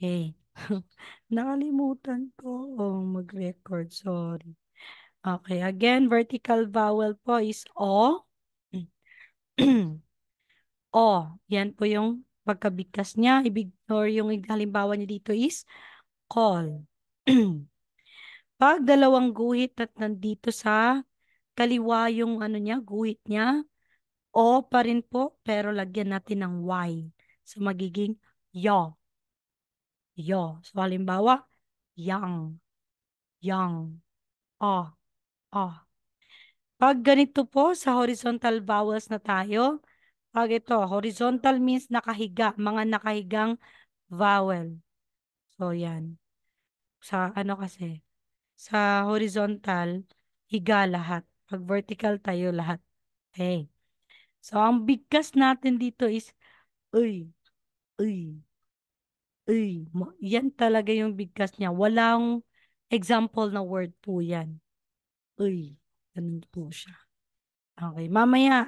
Okay. Nakalimutan ko mag-record. Sorry. Okay. Again, vertical vowel po is O. O. Yan po yung pagkabigkas niya. Or yung halimbawa niya dito is call. Pag dalawang guhit at nandito sa kaliwa yung ano niya, guhit niya, O pa rin po, pero lagyan natin ng Y. So, magiging yo. Yo. So, halimbawa, yang. Yang. O. O. Pag ganito po, sa horizontal vowels na tayo, pag ito, horizontal means nakahiga, mga nakahigang vowel. So, yan. Sa ano kasi, sa horizontal, higa lahat. Pag vertical tayo lahat. Okay. So, ang bigkas natin dito is, uy, uy, uy. Yan talaga yung bigkas niya. Walang example na word po yan. Uy. Ganun po siya. Okay. Mamaya,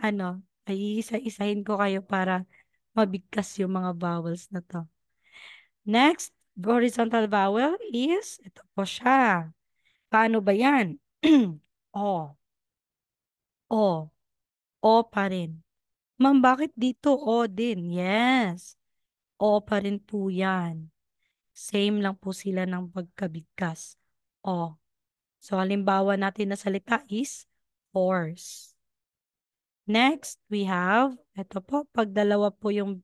ay isa-isahin ko kayo para mabigkas yung mga vowels na to. Next, horizontal vowel is, ito po siya. Paano ba yan? O. O. O pa rin. Ma'am, bakit dito O din? Yes. O pa rin po yan. Same lang po sila ng pagkabigkas. O. So, halimbawa natin na salita is horse. Next, we have, ito po, pag dalawa po yung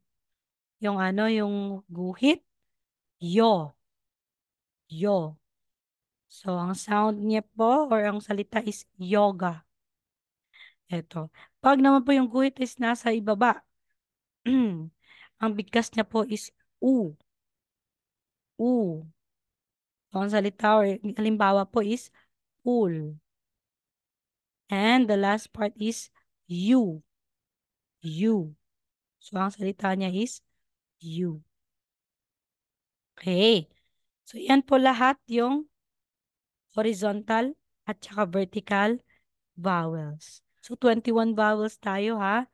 guhit, yo. Yo. So, ang sound niya po or ang salita is yoga. Ito. Pag naman po yung guhit is nasa ibaba, ang bigkas niya po is u. U. So, ang salita or halimbawa po is pool. And the last part is you. You. So, ang salita niya is you. Okay. So, yan po lahat yung horizontal at saka vertical vowels. So, 21 vowels tayo ha.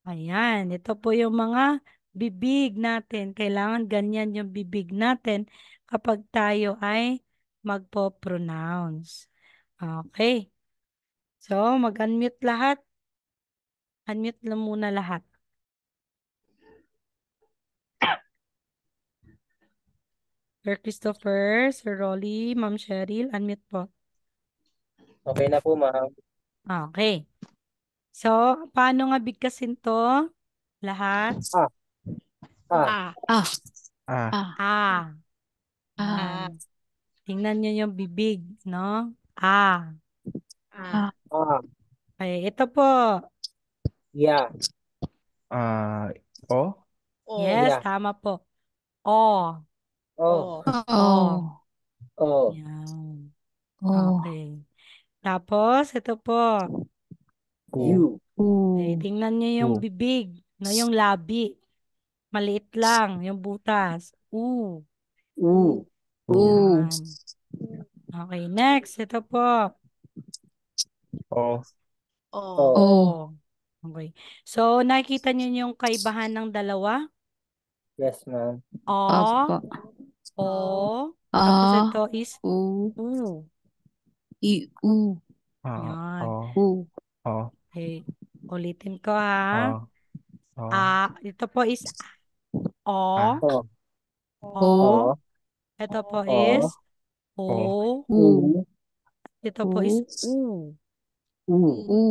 Ayan. Ito po yung mga bibig natin. Kailangan ganyan yung bibig natin kapag tayo ay magpo-pronounce. Okay. So, mag-unmute lahat. Unmute lang muna lahat. Sir Christopher, Sir Rolly, Ma'am Cheryl, unmute po. Okay na po, ma'am. Okay. So, paano nga bigkasin to? Lahat? Ah, ah, Ah. Ah. Ah. Ah. Ah. Ah. Yan. Tingnan nyo yung bibig, no? Ah. Ah. ah, Okay, ito po. yeah, Ah. O. Oh. Yes, yeah, tama po. O. oh, Oh. O. Oh. oh, Yan. Oh. Okay. Tapos, ito po. you, Okay, Oh. tingnan nyo yung U. bibig, no? Yung labi. Maliit lang, yung butas. U. u, U. Oh. Yan. Okay, next. Ito po. O. Oh. oh, O. Okay. So, nakikita nyo yung kaibahan ng dalawa? yes, ma'am. O. Apa. O. Tapos Ah. ito is U. U. U. Ah. Yan. O. U. O. Okay. Ulitin ko ha. O. O. A. Ito po is O. Ah. Oh, O. O. oh, Ito po oh, is O. O. U. Ito po is U. U. u, U.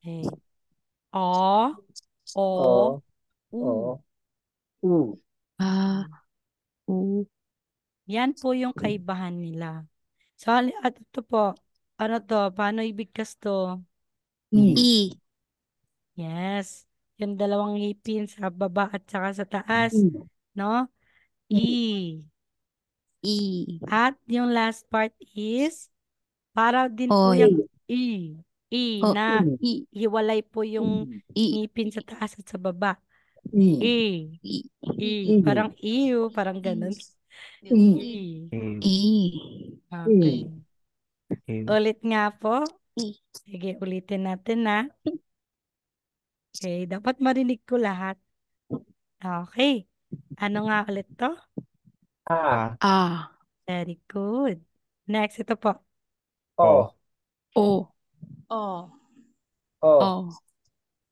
Okay. O. O. oh, U. oh, u, Ah. U. Yan po yung kaibahan nila. So, at ito po, ano to? Paano ibigkas to? e, E. Yes. Yung dalawang ngipin sa baba at saka sa taas. e, No? E. E. At yung last part is, para din po Oy. yung e, E. E O. na E. hiwalay po yung E. ngipin sa taas at sa baba. e, E. E. E. e, Parang ew. Parang ganun. e, E. E. E. Okay. E. Ulit nga po. E. Sige, ulitin natin na. Okay, dapat marinig ko lahat. Okay. Ano nga ulit to? A. A. Very good. Next, ito po. O. O. O. O. O.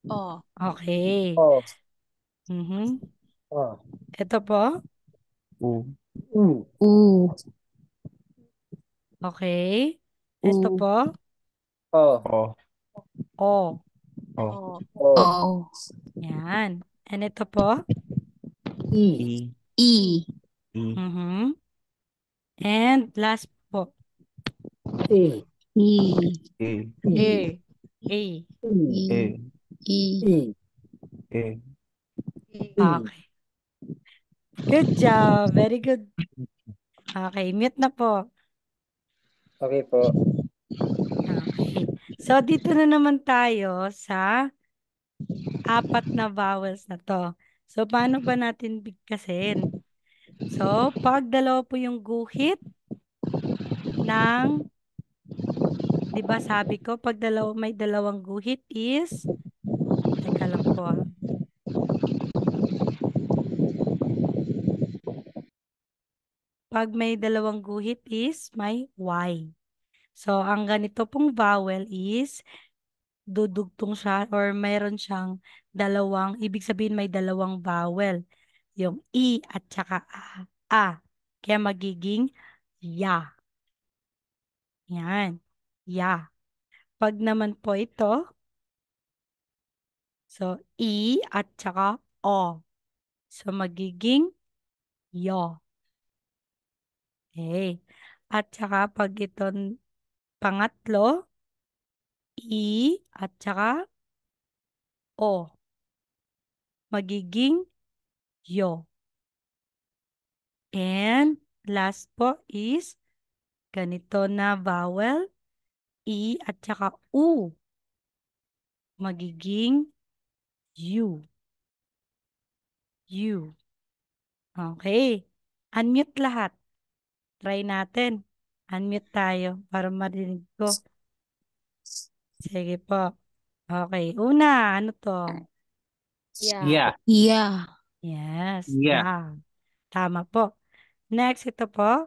O. Okay. O. Mhm. O. Ito po. U. U. U. Okay. Ito U. po. O. O. O. O. O. O. O. Yan. And ito po. I. I. E. I. Mhm. And last po. E. E. E. E. A. A. E. E. E. E. E. E. E. Okay. Good job. Very good. Okay. Mute na po. Okay po. Okay. So, dito na naman tayo sa apat na vowels na to. So, paano ba natin bigkasin? So, pag dalawa po yung guhit ng, di ba sabi ko, pag may dalawang guhit is, teka lang po ah. Pag may dalawang guhit is may Y. So, ang ganito pong vowel is, dudugtong siya or mayroon siyang dalawang, ibig sabihin may dalawang vowel. Yung I at saka A. A. Kaya magiging ya. Yan. Ya. Pag naman po ito, so I at saka O. So magiging yo. Okay. At saka pag ito pangatlo, I at saka O. Magiging yo. And last po is ganito na vowel, I at saka U. Magiging U. U. Okay. Unmute lahat. Try natin. Unmute tayo para marinig ko. Sige po. Okay. Una, ano to? Ya. Ya. Ya. Yes. Ya. Yeah. Tama po. Next, ito po.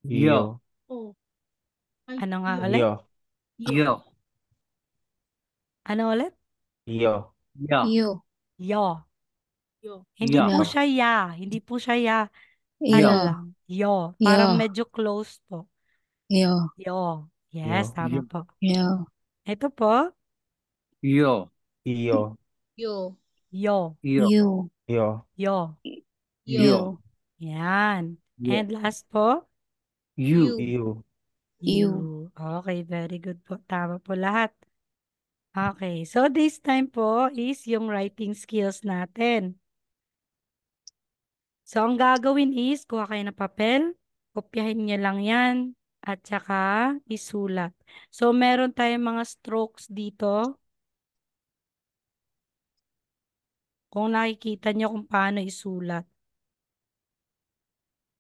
Yo. Yo. O. Ay, Ano nga yo. ulit? Yo. Yo. Ano ulit? Yo. Yo. Yo. Yo. Yo. Hindi Yo. po Yo. siya ya. Hindi po siya ya. Ano Yo. Yo. lang. Yo. Parang Yo. medyo close po. Yo. Yo. Yes, Yo. tama po. Yo. Ito po. Yo. Yo. Yo. Yo. Yo. Yo. Yo. Yo. Yo. Yo. Yan. Yo. And last po. You. You. You. You. Okay, very good po. Tama po lahat. Okay, so this time po is yung writing skills natin. So, ang gagawin is, kuha kayo ng papel, kopyahin niyo lang yan, at saka isulat. So, meron tayong mga strokes dito. Kung nakikita niyo kung paano isulat.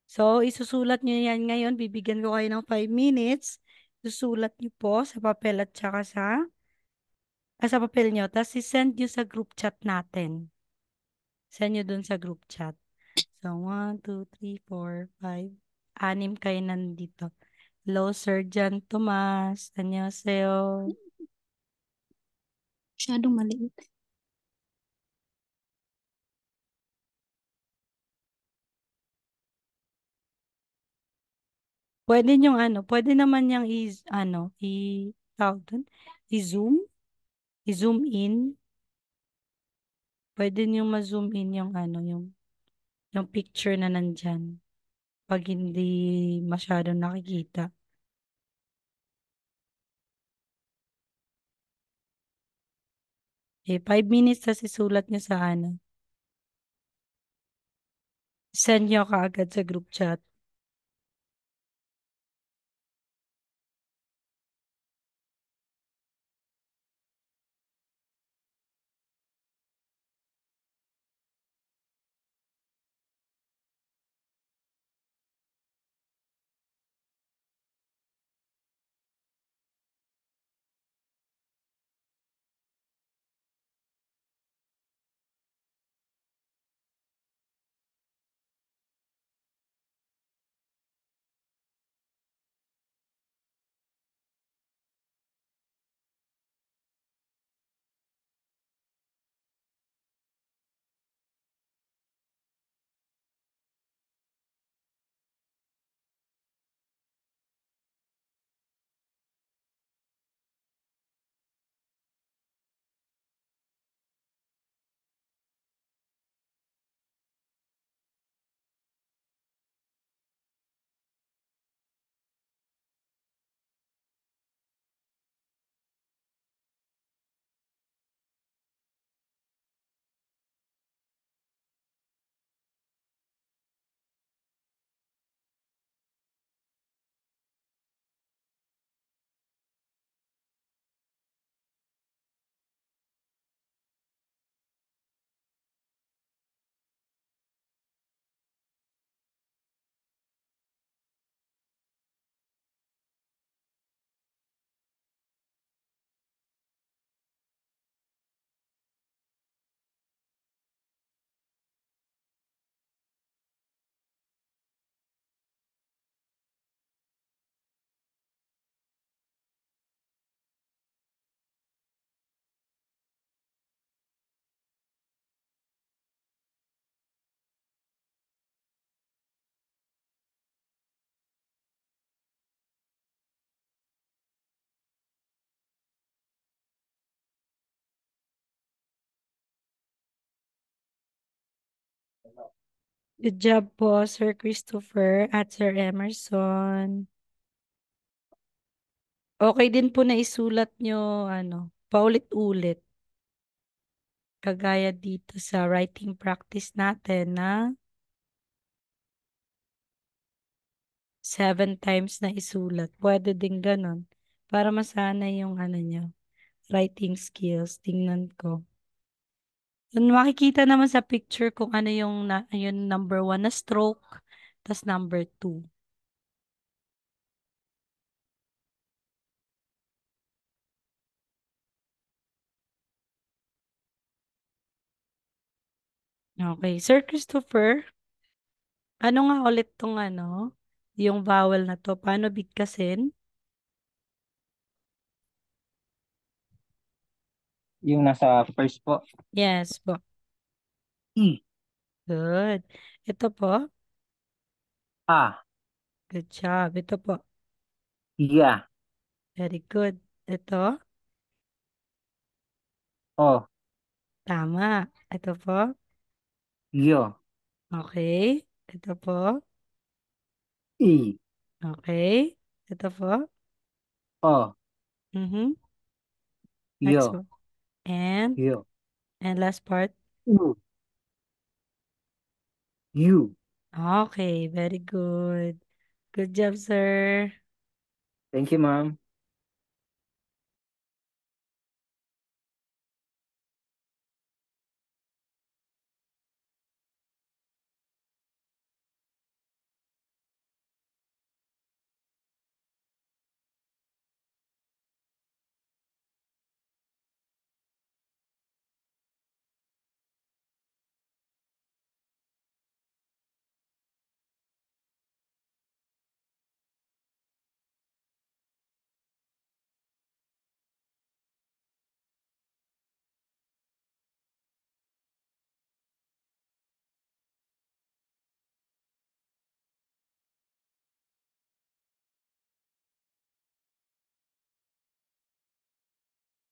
So, isusulat niyo yan ngayon. Bibigyan ko kayo ng 5 minutes. Susulat niyo po sa papel at saka sa papel niyo. Tapos, send niyo sa group chat natin. Send nyo dun sa group chat. So, 1, 2, 3, 4, 5. Anim kayo nandito. Hello, Sir John Tomas. Annyeonghaseyo. Masyadong maliit. Pwede nyong ano, pwede naman yung tawag dun, i-zoom, i-zoom in. Pwede nyong ma-zoom in yung yung picture na nandyan. Pag hindi masyadong nakikita. Eh, 5 minutes tas isulat nyo sa send nyo kaagad sa group chat. Good job po, Sir Christopher at Sir Emerson. Okay din po na isulat nyo, paulit-ulit. Kagaya dito sa writing practice natin na 7 times na isulat. Pwede din ganun. Para masanay yung nyo, writing skills. Tingnan ko. Makikita naman sa picture kung ano yung number 1 na stroke, tas number 2. Okay. Sir Christopher, ano nga ulit tong yung vowel na to? Paano bigkasin? Yung nasa first po. Yes po. I. Good. Ito po. A. Good job. Ito po. Ya. Very good. Ito. O. Tama. Ito po. Yo. Okay. Ito po. I. Okay. Ito po. O. Mm-hmm. Next Yo. one. And Yo. last part. U. You. Okay. Very good. Good job, sir. Thank you, ma'am.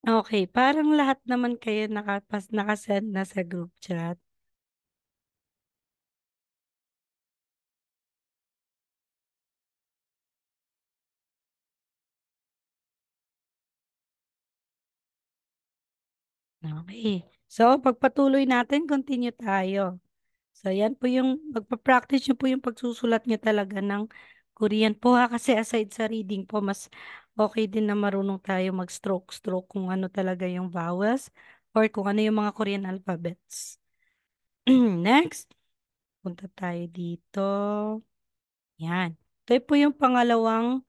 Okay. Parang lahat naman kayo nakasend na sa group chat. Okay. So, pagpatuloy natin, continue tayo. So, yan po magpa-practice nyo po yung pagsusulat nyo talaga ng Korean po ha. Kasi aside sa reading po, mas okay din na marunong tayo mag-stroke-stroke kung ano talaga yung vowels or kung ano yung mga Korean alphabets. Next, punta tayo dito. Yan. Ito po yung pangalawang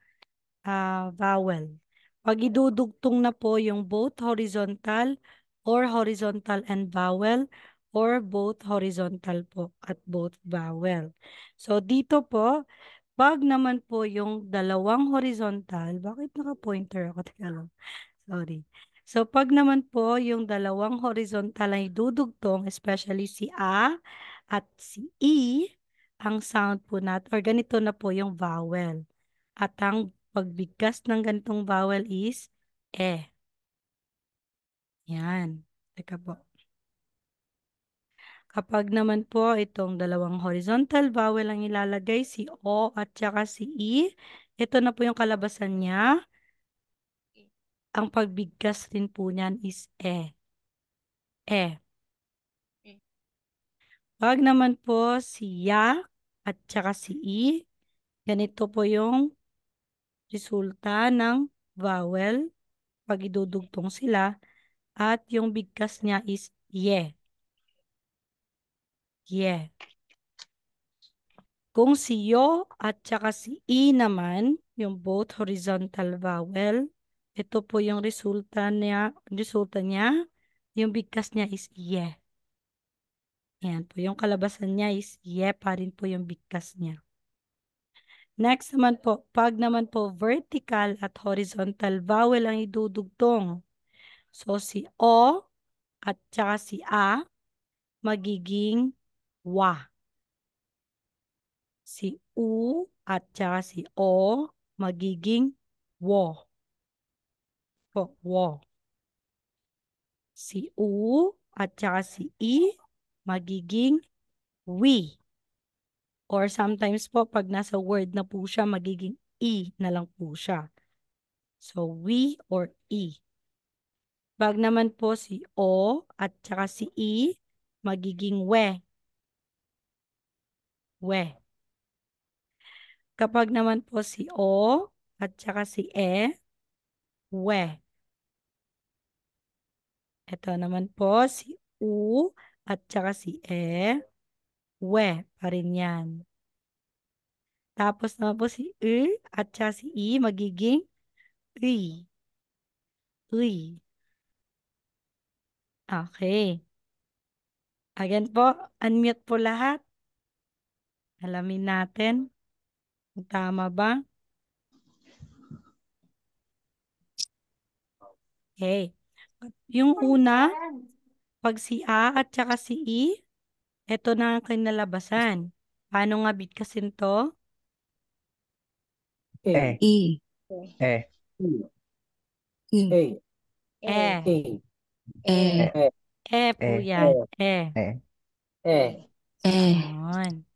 vowel. Pag idudugtong na po yung both horizontal or horizontal and vowel or both horizontal po at both vowel. So dito po, pag naman po yung dalawang horizontal, bakit naka-pointer ako? Teka lang. Sorry. So pag naman po yung dalawang horizontal ay dudugtong, especially si A at si E, ang sound po natin, or ganito na po yung vowel. At ang pagbigkas ng ganitong vowel is E. Yan. Teka po. Kapag naman po itong dalawang horizontal vowel ang ilalagay, si O at saka si E, ito na po yung kalabasan niya. Ang pagbigkas rin po niyan is E. E. Pag naman po si Ya at saka si I, ganito po yung resulta ng vowel pag idudugtong sila at yung bigkas niya is Ye. Ye. Kung si Yo at saka si I naman, yung both horizontal vowel, ito po yung resulta niya, yung bigkas niya is Ye. Yan po, yung kalabasan niya is Ye pa rin po yung bigkas niya. Next naman po, pag naman po vertical at horizontal vowel ang idudugtong. So si O at saka si A magiging wa. Si U at saka si O magiging wo. Po, wo. Si U at saka si I magiging wi. Or sometimes po, pag nasa word na po siya, magiging E na lang po siya. So, we or E. Pag naman po si O at saka si E, magiging we. We. Kapag naman po si O at saka si we. Ito naman po si U at saka si we pa rin yan. Tapos naman po si at saka si magiging I. I. Okay. Again po, unmute po lahat. Alamin natin kung tama ba. Okay. Yung una, pag si A at saka si ito na ang kinalabasan. Paano nga bigkasin to? A, E. E. E. E. E. Po E. yan. E. E. E. Yun.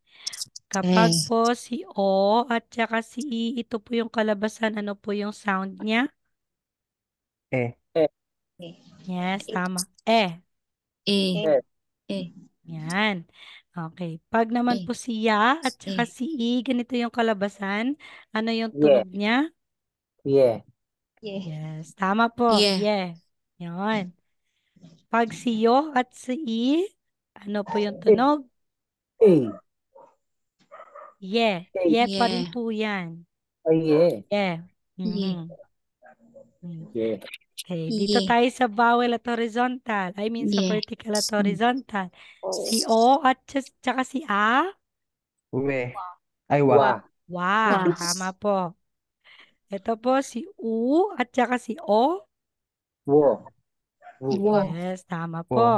Kapag E. po si O at saka si ito po yung kalabasan. Ano po yung sound niya? E. Yes, tama. E. E. E. Yan. Okay. Pag naman E. po si Ya at saka E. si ganito yung kalabasan. Ano yung tunog niya? Yeah. Yes, tama po. Yeah. Yeah. Yan. Pag si Yo at si ano po yung tunog? A, Yeah. Yeah pa rin Yeah. po yan. yeah. Yeah. Yeah. Mhm. Mm. Yeah. Okay, dito Yeah. tayo sa vowel at horizontal. I mean sa Yeah. vertical at horizontal. Si O at tsaka si A. We. Ay, wa. Wa, Wa. Wa. Tama po. Ito po si U at saka si O. wo, wo, Wo. Yes, tama Wo. po.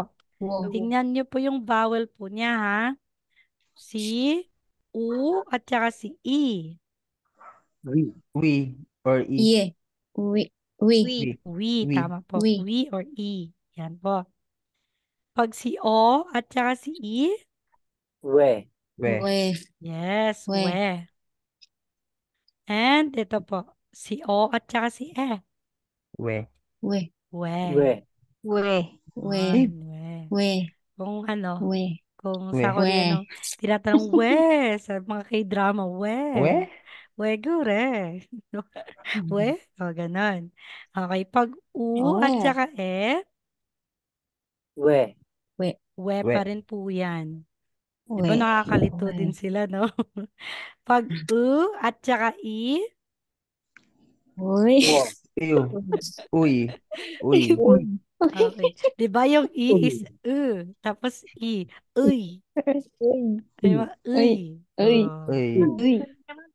Wo. Tingnan niyo po yung vowel po niya ha. Si U at saka si we, We or E. Yeah. We. We. We. We, We. tama po. We. We or Yan po. Pag si O at saka si we, We. We. yes, We. we. And ito po, si O at saka si We. We. we. we, We. We. Yan, we. We. Kung ano, We. kung We. sa Koreano, tinatanong we, sa mga K-drama, we. We. We, gure. We, o ganon. Okay, pag U at Oh. saka we, We. we We. pa rin po yan. We. Diba nakakalito din sila, no? Pag U at saka We. wo, Ew. Uy. Uy. okay. Diba yung is tapos uy. Diba? Uy. Uy. Oh. Uy. Uy.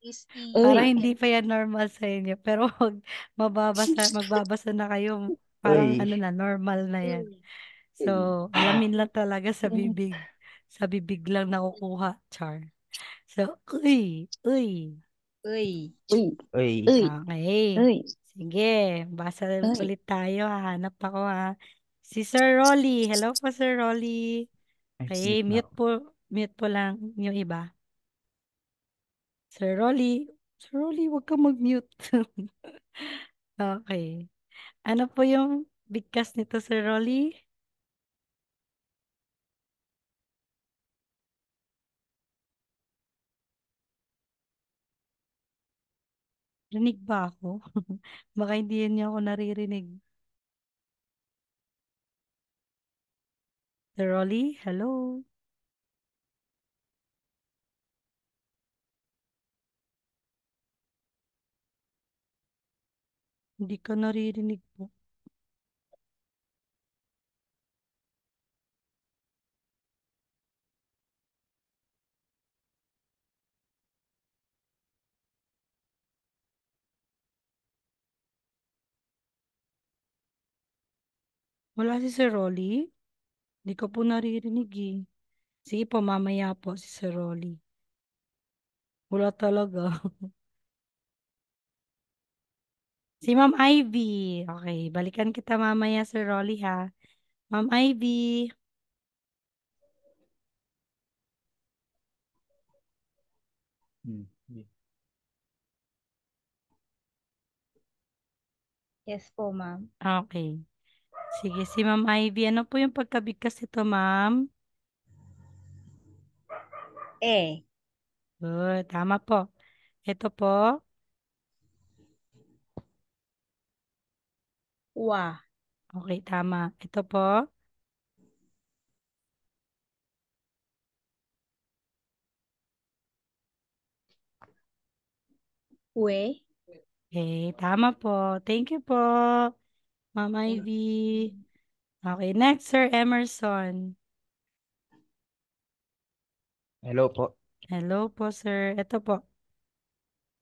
Is Para Uy. hindi pa yan normal sa inyo. Pero wag magbabasa na kayo. Parang Uy. ano na, normal na yan. So, alamin lang talaga sa bibig. Sa bibig lang nakukuha, Char. So, uy. Uy. Uy. Uy. Uy. Okay. Uy. Sige, basa Uy. ulit tayo. Hahanap ako ha. Si Sir Rolly. Hello po, Sir Rolly. Ay, Okay, mute na. mute po lang yung iba. Sir Rolly. Sir Rolly, huwag ka mag-mute. Okay. Ano po yung bigkas nito, Sir Rolly? Rinig ba ako? Baka hindi niya ako naririnig. Sir Rolly, hello? Hindi ka naririnig po. Wala si Sir Rolly? Hindi ko po naririnig eh. Sige po, mamaya po si Sir Rolly. Wala talaga. Si Ma'am Ivy. Okay, balikan kita mamaya, Sir Rolly ha. Ma'am Ivy. Yes po, ma'am. Okay. Sige, si Ma'am Ivy, ano po yung pagkabigkas nito, ma'am? E. Good, tama po. Ito po, Wa. okay, tama. Ito po, We. okay, tama po. Thank you po, Ma'am Ivy. Okay, next, Sir Emerson. Hello po. Hello po, sir. Ito po,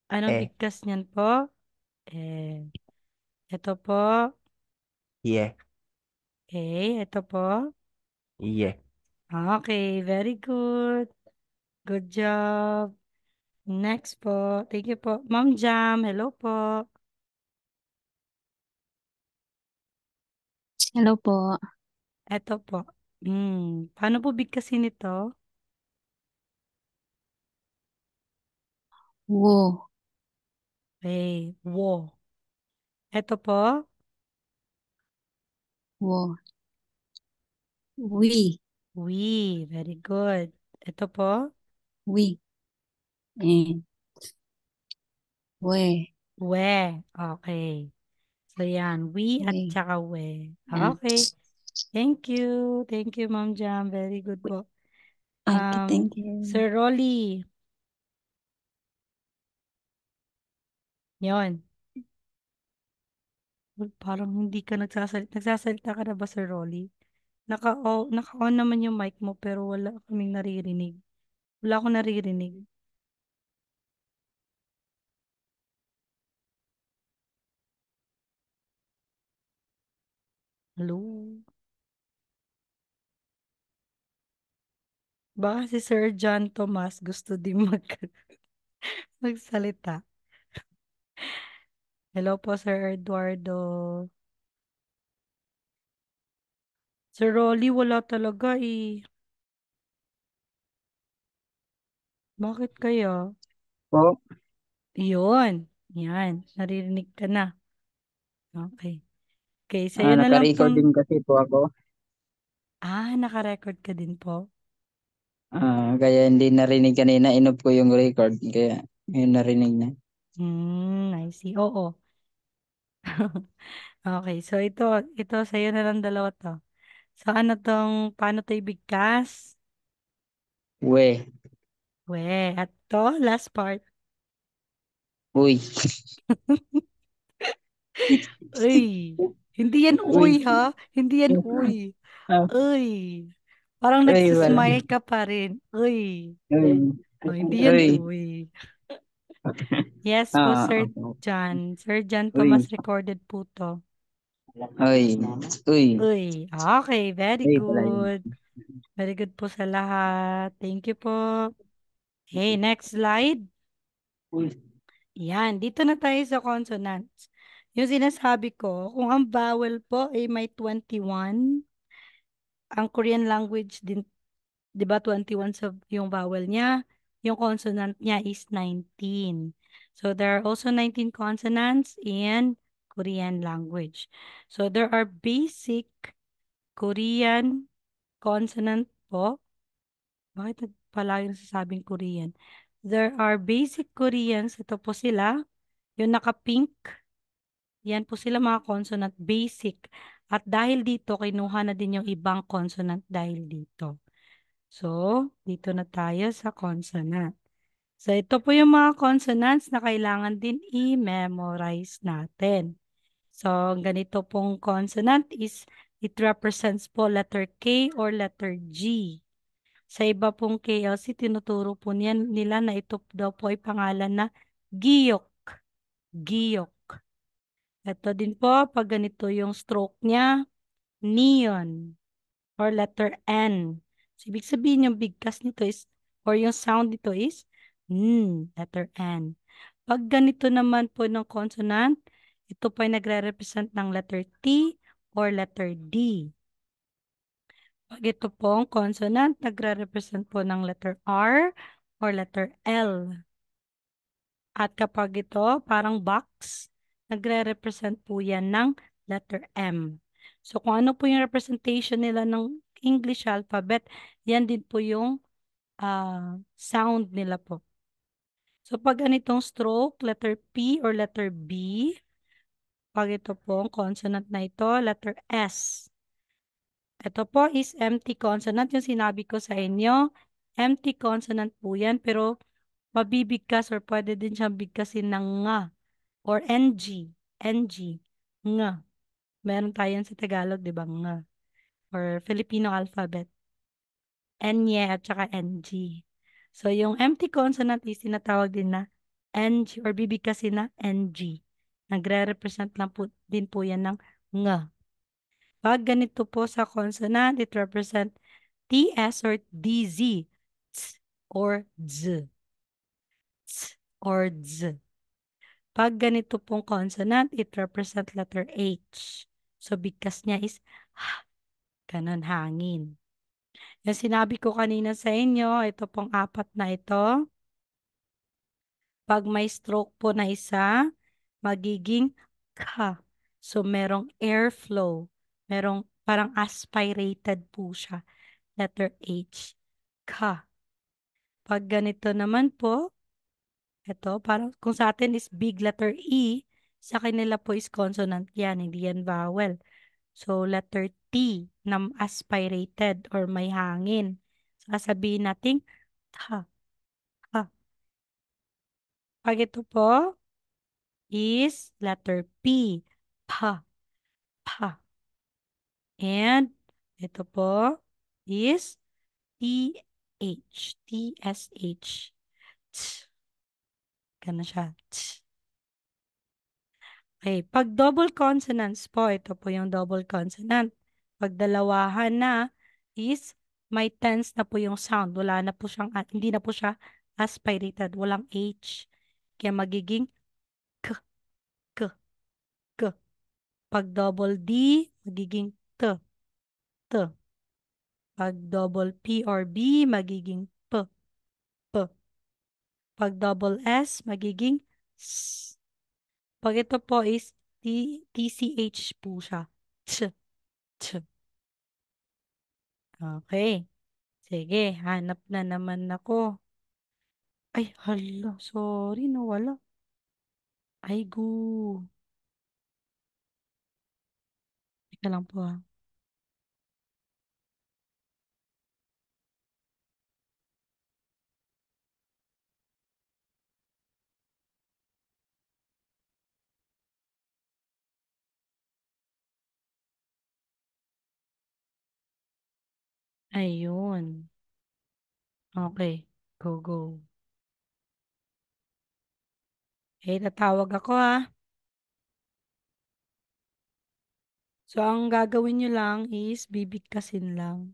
anong Eh. bigkas niyan po? Ito po, Yeah. ito po. Yeah. Okay, very good. Good job. Next po. Thank you po. Ma'am Jam, hello po. Hello po. Ito po. Paano po bigkasin ito? Wo. Okay, wo. Ito po. Wo. We. We. Very good. Ito po. We. And we. We. Okay. So yan, we at We. saka we. And Okay. Thank you. Thank you, Ma'am Jam. Very good po. okay, thank you. Sir Rolly. Yon. Parang hindi ka nagsasalita. Nagsasalita ka na ba, Sir Rolly? Naka-on naman yung mic mo pero wala kaming naririnig. Wala akong naririnig. Hello? Baka si Sir John Tomas gusto din magsalita. Hello po, Sir Eduardo. Sir Rolly, wala talaga eh. Bakit kaya? Po. Yun. Yan. Naririnig ka na. Okay. Okay, sa'yo na lang Naka-record din pong... kasi po ako. Naka-record ka din po. Kaya hindi narinig kanina. Inop ko yung record. Kaya yun narinig na. I see. Oo. Okay, so ito sa'yo na lang dalawa to. So ano paano to ibigkas? We. We, at to, last part. Uy. Uy, hindi yan Uy. uy ha? Hindi yan uy. Ah, Uy. Parang Uy, wala. nagsismile ka pa rin. Uy. Uy. Oh, hindi yan Uy. uy. Yes po, Sir Okay. John. Sir John Uy. Thomas recorded po to. Uy. Uy. Uy. Okay, very Uy pala yun. good. Very good po sa lahat. Thank you po. Okay, next slide. Uy. Yan, dito na tayo sa consonants. Yung sinasabi ko, kung ang vowel po ay may 21, ang Korean language din, di ba 21 sa yung vowel niya, yung consonant niya is 19. So there are also 19 consonants in Korean language. So there are basic Korean consonant po. Bakit pala yung sasabing Korean? There are basic Koreans. Ito po sila. Yung naka-pink. Yan po sila mga consonant basic. At dahil dito, kinuha na din yung ibang consonant dahil dito. So, dito na tayo sa consonant. So, ito po yung mga consonants na kailangan din i-memorize natin. So, ganito pong consonant is, it represents po letter K or letter G. Sa iba pong KLC, tinuturo po nila na ito daw po ay pangalan na giyok. Giyok. Ito din po, pag ganito yung stroke niya, neon or letter N. So, ibig sabihin yung bigkas nito is, or yung sound nito is, letter N. Pag ganito naman po ng consonant, ito po ay nagre-represent ng letter T or letter D. Pag ito pong consonant, nagre-represent po ng letter R or letter L. At kapag ito, parang box, nagre-represent po yan ng letter M. So, kung ano po yung representation nila ng English alphabet, yan din po yung sound nila po. So, pag ganitong stroke, letter P or letter B, pag ito pong consonant na ito, letter S. Ito po is empty consonant. Yung sinabi ko sa inyo, empty consonant po yan, pero mabibigkas or pwede din siyang bigkasin ng nga or NG. NG. Nga. Meron tayo yan sa Tagalog, di ba? Nga. Or Filipino alphabet. Nye at saka NG. So, yung empty consonant is tinatawag din na NG or bibigkasin na NG. Nagre-represent lang po, din po yan ng nga. Pag ganito po sa consonant, it represent TS or DZ. Ts or Z. Ts or Z. Pag ganito pong consonant, it represent letter H. So, bigkas niya is ganon, hangin. Yung sinabi ko kanina sa inyo, ito pong apat na ito. Pag may stroke po na isa, magiging ka. So, merong airflow. Merong parang aspirated po siya. Letter H. Ka. Pag ganito naman po, ito, parang kung sa atin is big letter E, sa kanila po is consonant yan, hindi yan vowel. So, letter T na aspirated or may hangin. Sasabihin natin, ta, ta. Pag ito po is letter P, pa, pa. And ito po is TH, TSH. Tsh. Ganun siya. Tsh. Okay, pag double consonants po, ito po yung double consonant. Pag dalawahan na is may tense na po yung sound. Wala na po siyang, hindi na po siya aspirated. Walang H. Kaya magiging k, k, k. Pag double D, magiging t, t. Pag double P or B, magiging p, p. Pag double S, magiging s. Pag ito po is TCH po siya. Ch, ch. Okay. Sige, hanap na naman ako. Ay, hala, sorry, nawala. Ay, gu. Teka lang po ah. Ayun. Okay, go, go. Okay, tatawag ako ah. So, ang gagawin nyo lang is bibigkasin lang.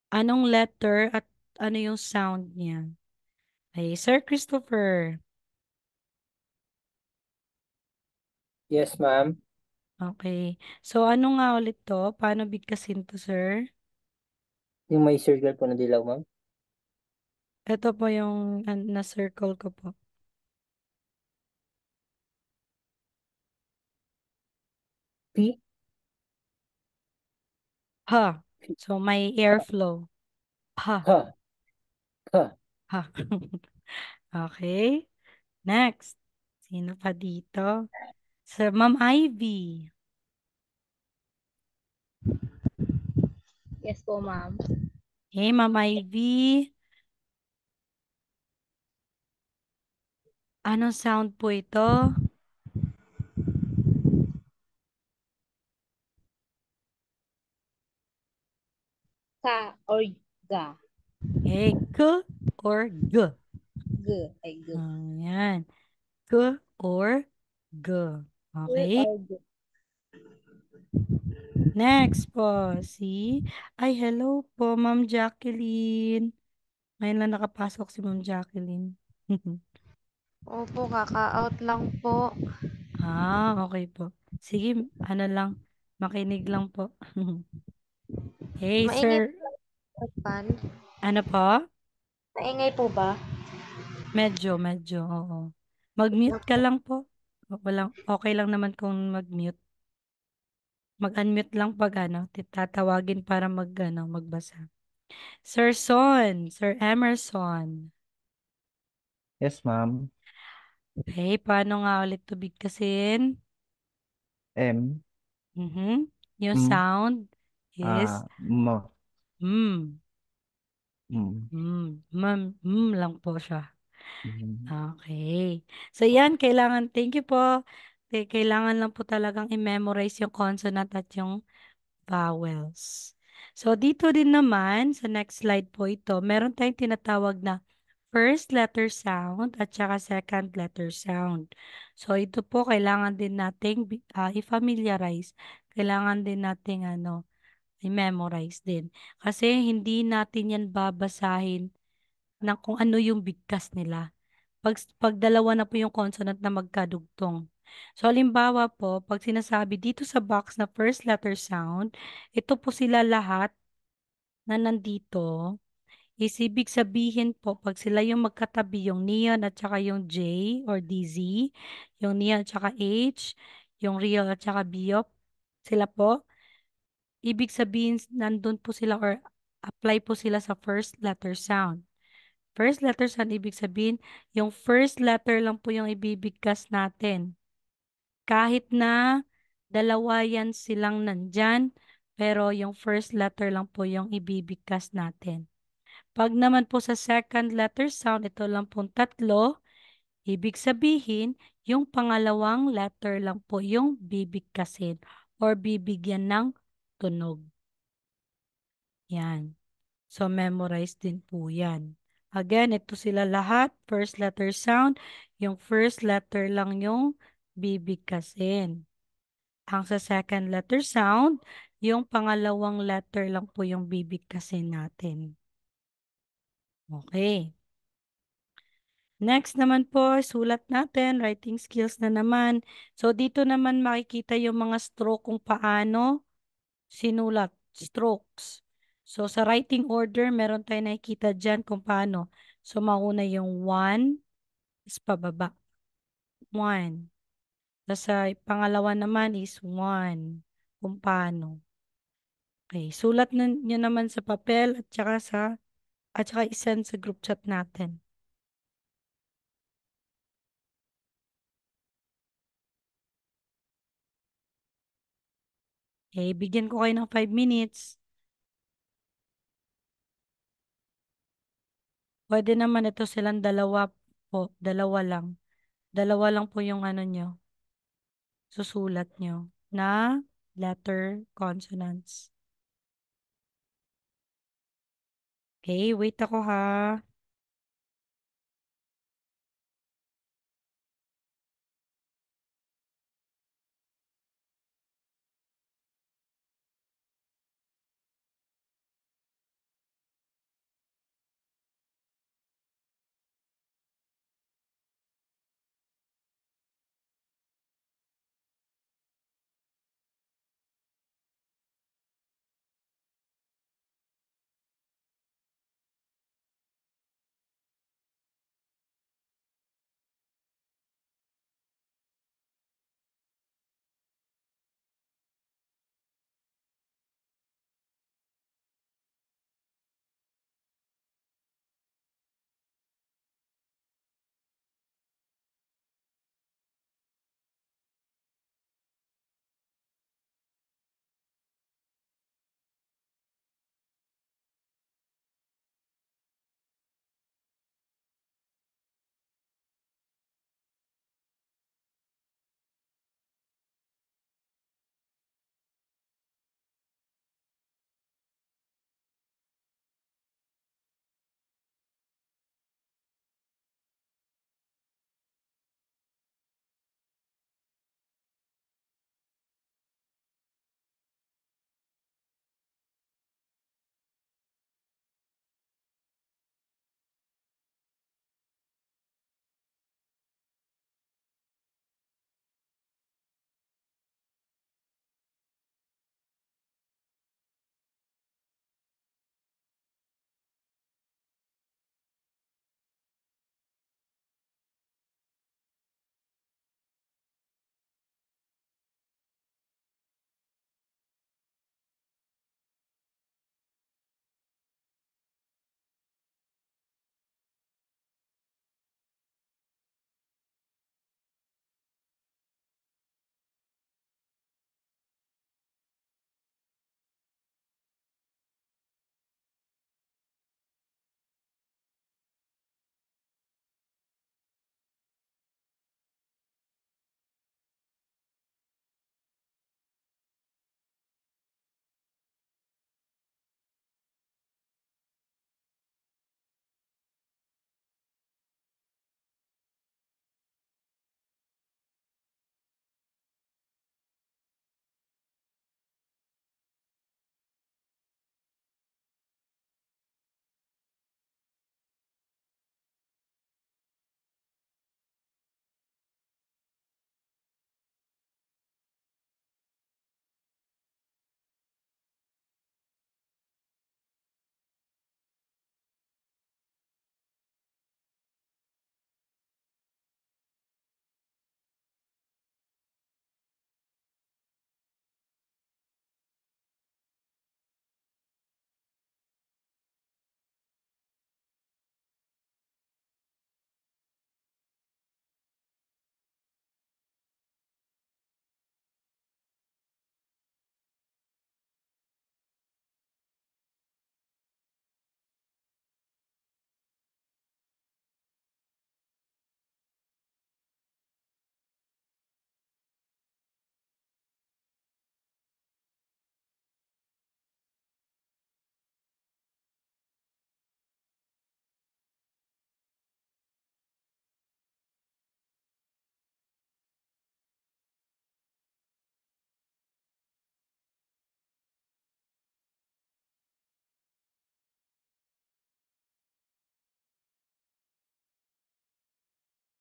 Anong letter at ano yung sound niya? Ay, Sir Christopher. Yes, ma'am. Okay. So, ano nga ulit to? Paano bigkasin to, sir? Yung may circle po na dilaw, ma'am. Ito po yung na-circle ko po. P. Ha. So, may airflow. Ha. Ha. Ha. Ha. Okay. Next. Sino pa dito? Sir, Ma'am Ivy. Yes po, ma'am. Hey, Ma'am Ivy. Anong sound po ito? Ka or ga. Hey, K or G? G ay g. Ayan. K or G. Okay. Or g. Next po, si... Ay, hello po, Ma'am Jacqueline. Ngayon lang nakapasok si Ma'am Jacqueline. Opo, kaka-out lang po. Okay po. Sige, ano lang, makinig lang po. Hey, Maingay sir. po pan. Ano po? Maingay po ba? Medyo, oo. Mag-mute ka lang po. Walang, okay lang naman kung mag-mute. Mag-unmute lang pag tatawagin para magbasa. Sir Son, Sir Emerson. Yes, ma'am. Okay, paano nga ulit to bigkasin? M. Mhm. Yung M. sound is M. mm. M. Lang po siya. Mhm. Okay. So yan, thank you po. Kailangan lang po talagang i-memorize yung consonant at yung vowels. So dito din naman, sa next slide po ito, meron tayong tinatawag na first letter sound at saka second letter sound. So ito po, kailangan din nating i-familiarize. Kailangan din nating i-memorize din. Kasi hindi natin yan babasahin ng kung ano yung bigkas nila. Pag dalawa na po yung consonant na magkadugtong. So, halimbawa po, pag sinasabi dito sa box na first letter sound, ito po sila lahat na nandito. Is ibig sabihin po, pag sila yung magkatabi, yung neon at saka yung J or DZ, yung neon at saka H, yung real at saka biop, sila po, ibig sabihin nandun po sila or apply po sila sa first letter sound. First letter sound, ibig sabihin, yung first letter lang po yung ibibigkas natin. Kahit na dalawa yan silang nandyan, pero yung first letter lang po yung ibibigkas natin. Pag naman po sa second letter sound, ito lang pong tatlo, ibig sabihin, yung pangalawang letter lang po yung bibigkasin or bibigyan ng tunog. Yan. So, memorize din po yan. Again, ito sila lahat. First letter sound. Yung first letter lang yung bibigkasin. Ang sa second letter sound, yung pangalawang letter lang po yung bibigkasin natin. Okay. Next naman po, sulat natin. Writing skills na naman. So, dito naman makikita yung mga stroke kung paano sinulat, strokes. So, sa writing order, meron tayo nakikita dyan kung paano. So, mauna yung 1 is pababa. 1. Tapos sa pangalawa naman is 1. Kung paano. Okay, sulat nyo naman sa papel at saka isend sa group chat natin. Okay, bigyan ko kayo ng 5 minutes. Pwede naman ito silang dalawa po, dalawa lang. Dalawa lang po yung nyo, susulat nyo na letter consonants. Okay, wait ako ha.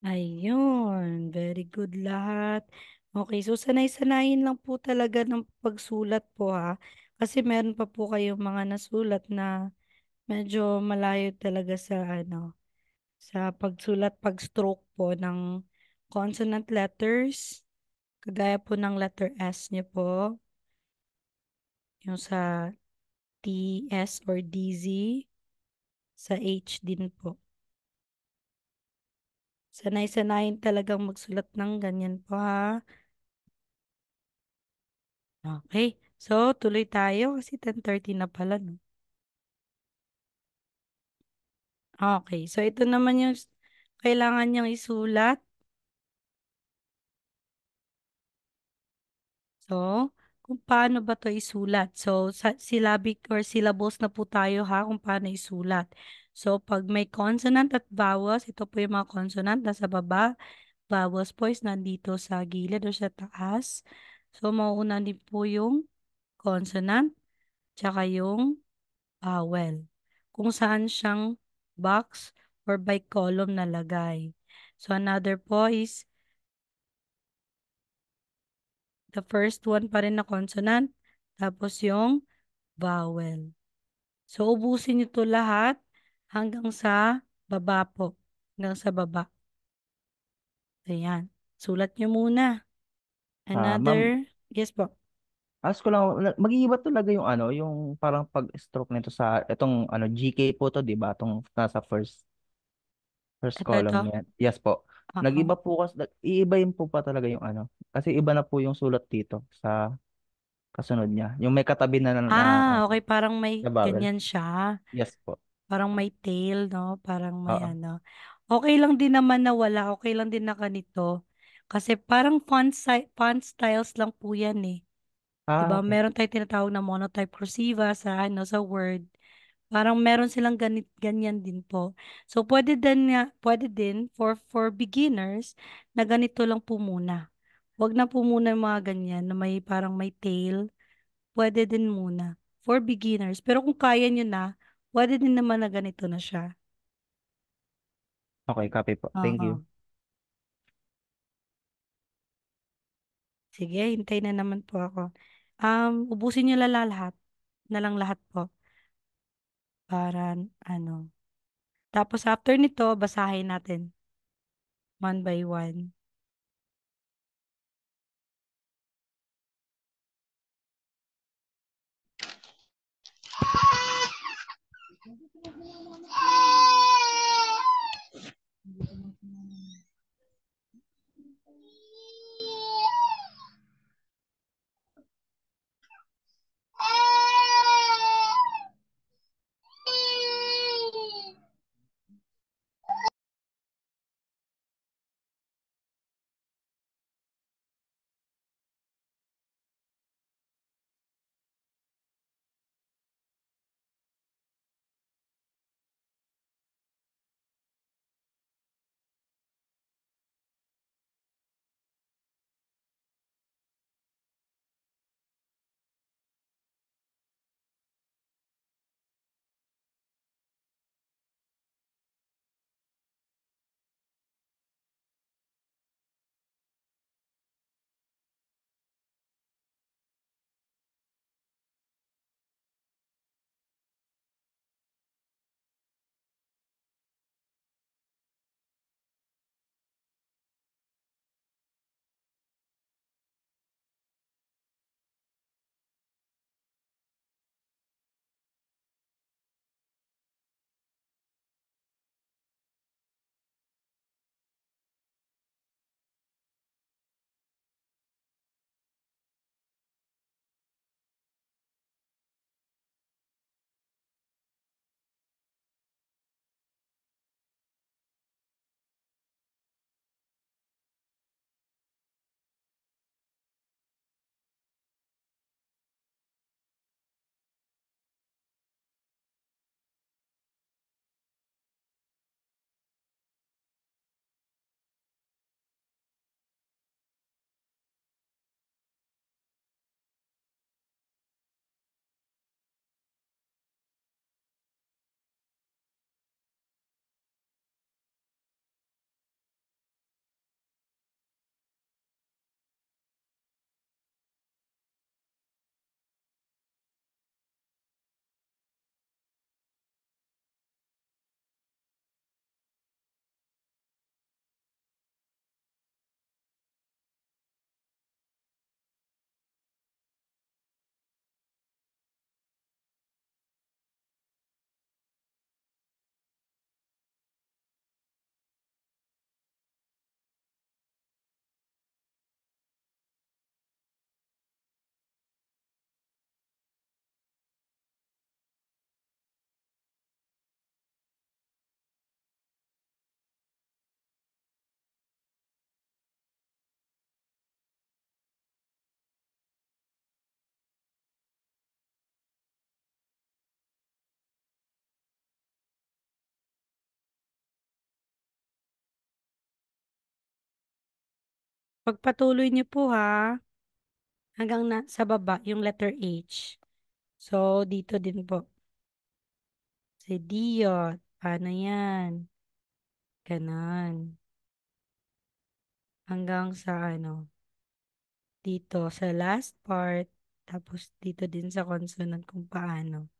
Ayun, very good lahat. Okay, so sanay-sanayin lang po talaga ng pagsulat po ha. Kasi meron pa po kayong mga nasulat na medyo malayo talaga sa sa pagsulat, pag-stroke po ng consonant letters. Kagaya po ng letter S niyo po, yung sa T, S or DZ, sa H din po. Sanay-sanayin talagang magsulat ng ganyan po ha. Okay. So, tuloy tayo kasi 10:30 na pala, no? Okay. So, ito naman yung kailangan niyang isulat. So, kung paano ba to isulat? So, sa syllabic or syllables na po tayo ha kung paano isulat. So, pag may consonant at vowels, ito po yung mga consonant nasa baba. Vowels po is nandito sa gilid o sa taas. So, mauuna din po yung consonant tsaka yung vowel. Kung saan siyang box or by column nalagay. So, another po is the first one pa rin na consonant, tapos yung vowel. So, ubusin nyo to lahat hanggang sa baba po. Hanggang sa baba. Ayan. Sulat nyo muna. Ma'am, Another, yes po. ask ko lang, mag-iiba talaga yung yung parang pag-stroke nito sa itong GK po to, 'di ba? Itong nasa first Ito. column niya. Yes po. Oo. Nag-iba po kasi, iibayin po pa talaga yung kasi iba na po yung sulat dito sa kasunod niya. Yung may katabi Okay. Parang may na vowel. ganyan siya. Yes po. Parang may tail, no? Parang may Oo. Okay lang din naman na wala. Okay lang din na ganito. Kasi parang font styles lang po yan eh. 'Di ba? Okay. Meron tayong tinatawag na monotype cursiva sa Word. Parang meron silang ganyan din po. So pwede din for beginners na ganito lang po muna. Wag na po muna yung mga ganyan na may parang may tail. Pwede din muna for beginners. Pero kung kaya nyo na, pwede din naman na ganito na siya. Okay, copy po. Thank Oo. you. Sige, hintay na naman po ako. Ubusin nyo lahat. Na lang lahat po. Para ano. Tapos after nito, basahin natin. One by one. Pagpatuloy niyo po ha, hanggang sa baba, yung letter H. So, dito din po. Si Diyot. Paano yan? Ganon. Hanggang sa dito sa last part. Tapos dito din sa consonant kung paano.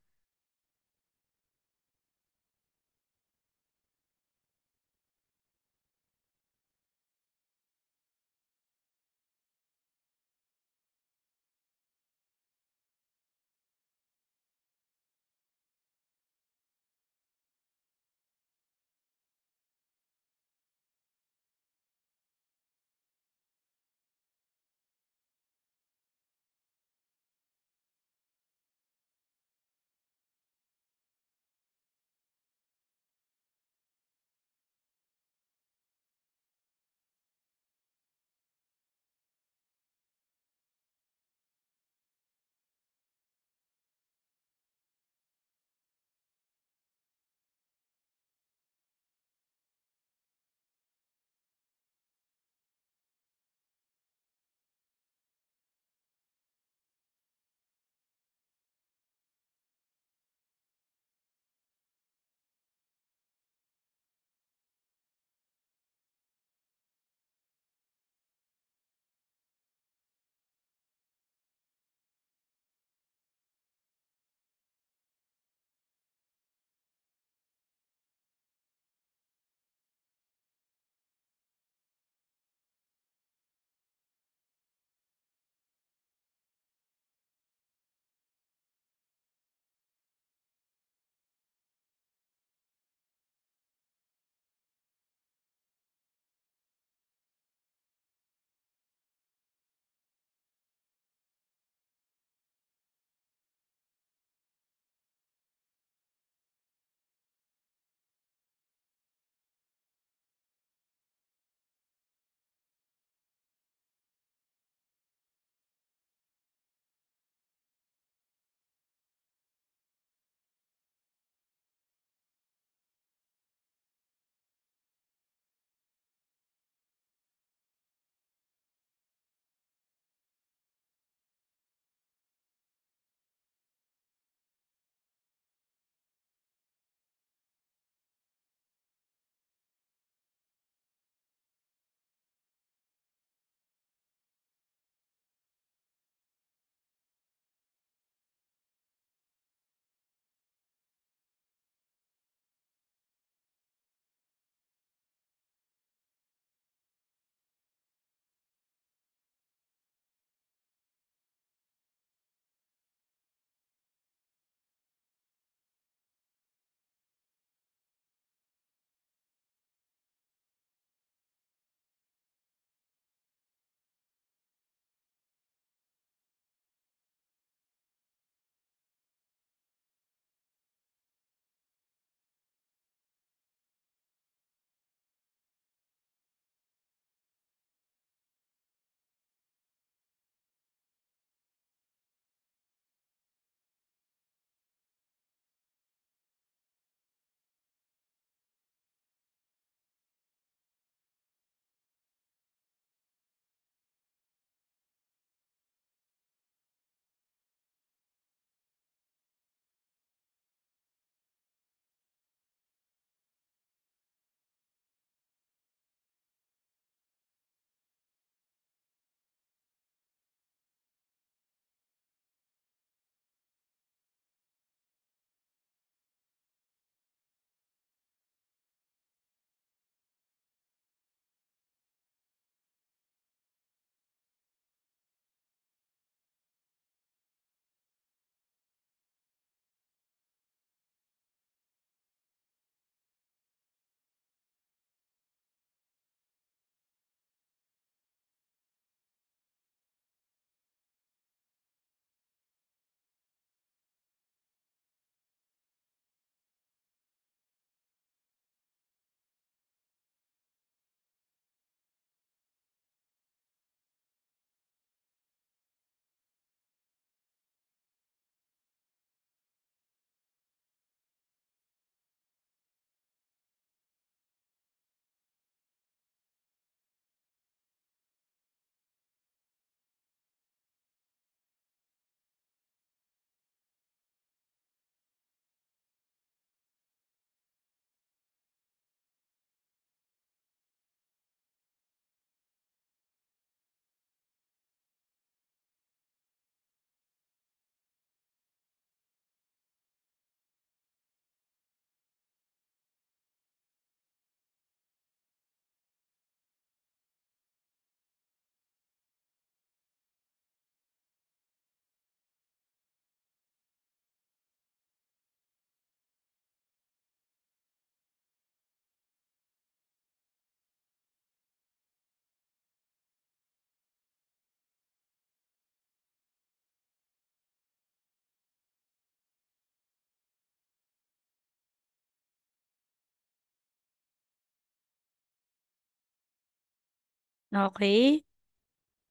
Okay?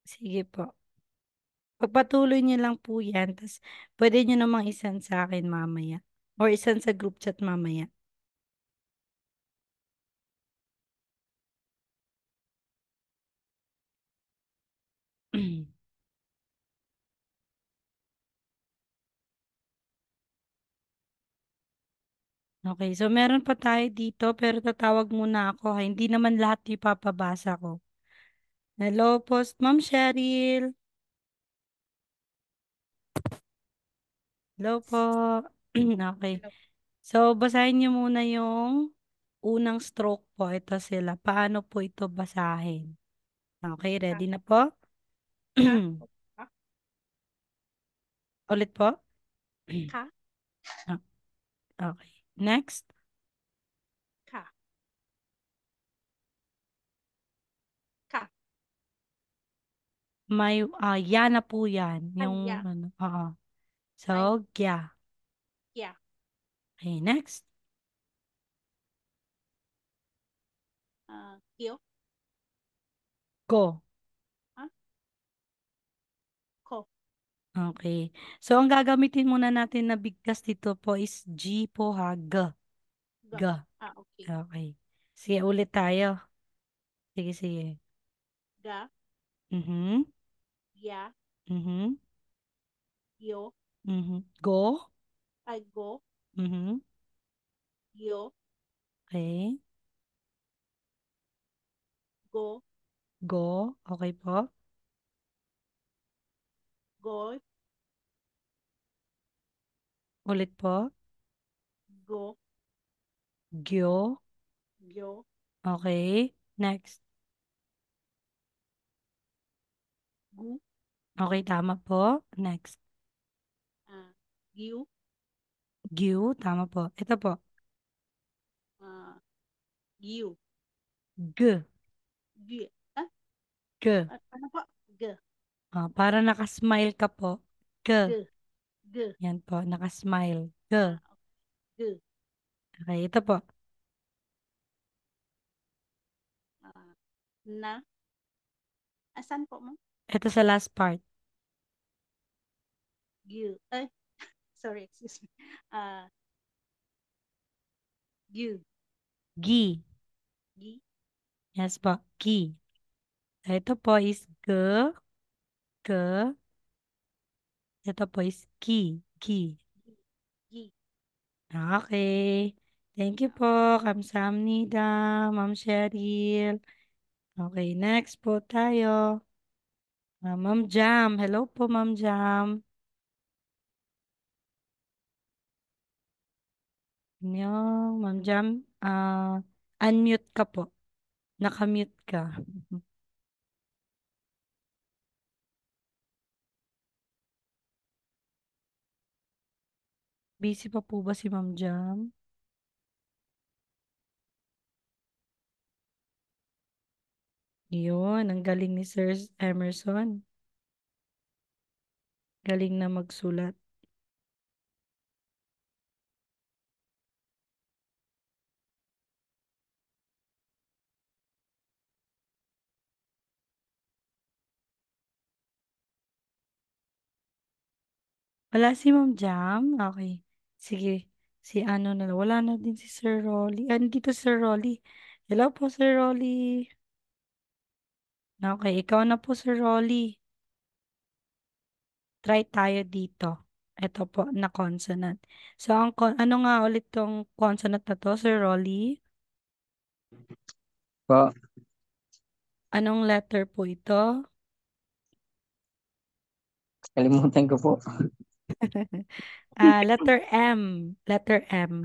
Sige po. Pagpatuloy niyo lang po yan. Tapos pwede niyo namang isend sa akin mamaya. Or isend sa group chat mamaya. Okay, so meron pa tayo dito pero tatawag muna ako ha. Hindi naman lahat ipapabasa ko. Hello po, Ma'am Cheryl. Hello po. Okay. Hello. So, basahin niyo muna yung unang stroke po. Ito sila. Paano po ito basahin? Okay, Ka. ready na po? Ka. Ka. Ulit po? Ka. Ah, okay. Next. Ka. Ka. May, ya na po yan. Ay, Yung, ya. ano, oo. Ay, So, ya. ya. Okay, next. Kyo. Go. Ah, ko. Okay. So, ang gagamitin muna natin na bigkas dito po is G po ha. G. Ga. G. Okay. Okay. Sige, ulit tayo. Sige, sige. Ga. Mhm. Ya. Mhm. Yo. Mhm. Go. Ay, go. Mhm. Yo. Okay. Go. Go. Okay po. Go. Ulit po. Go. Gyo. Gyo. Okay. Next. Gu. Okay, tama po. Next. Gyu. Gyu. Tama po. Ito po. Gyu. G. Gyu. Ah, G. ano po? G. Para nakasmile ka po. G. G. G. Yan po. Nakasmile. G. Okay. G. Okay, ito po. Na. Asan po mo? Ito sa last part. Gyu. Ay, sorry, excuse me. Gyu. Gi. Gi. Yes po. Gi. Ito po is G. G. Ito po is ki. Ki. Gi. Okay. Thank you po. Kamsahamnida, Ma'am Cheryl. Okay, next po tayo. Ma'am Jam. Hello po, Ma'am Jam. Yung, Ma'am Jam, unmute ka po. Nakamute ka. Busy pa po ba si Ma'am Jam? Yun, ang galing ni Sir Emerson. Galing na magsulat. Wala si Ma'am Jam? Okay. Sige. Si ano na lang. Wala na din si Sir Rolly. Dito si Sir Rolly. Hello po, Sir Rolly. Okay, ikaw na po, Sir Rolly. Try tayo dito. Ito po, na consonant. So, ano nga ulit tong consonant na to, Sir Rolly? Po. Anong letter po ito? Kalimutan ko po. Letter M. Letter M.